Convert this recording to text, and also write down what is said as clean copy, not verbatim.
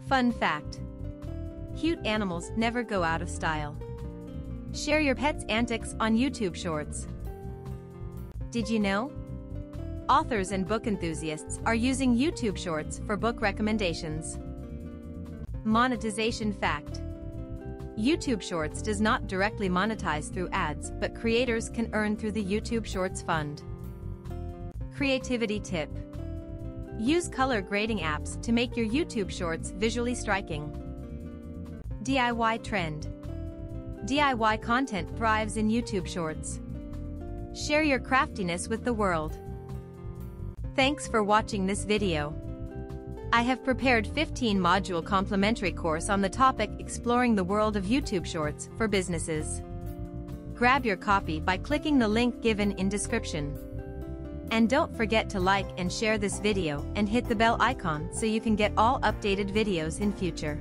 Fun fact: cute animals never go out of style. Share your pet's antics on YouTube Shorts. Did you know? Authors and book enthusiasts are using YouTube Shorts for book recommendations. Monetization fact: YouTube Shorts does not directly monetize through ads, but creators can earn through the YouTube Shorts Fund. Creativity tip: use color grading apps to make your YouTube Shorts visually striking. DIY trend: DIY content thrives in YouTube Shorts. Share your craftiness with the world. Thanks for watching this video. I have prepared 15-module complimentary course on the topic exploring the world of YouTube Shorts for businesses. Grab your copy by clicking the link given in description. And don't forget to like and share this video and hit the bell icon so you can get all updated videos in future.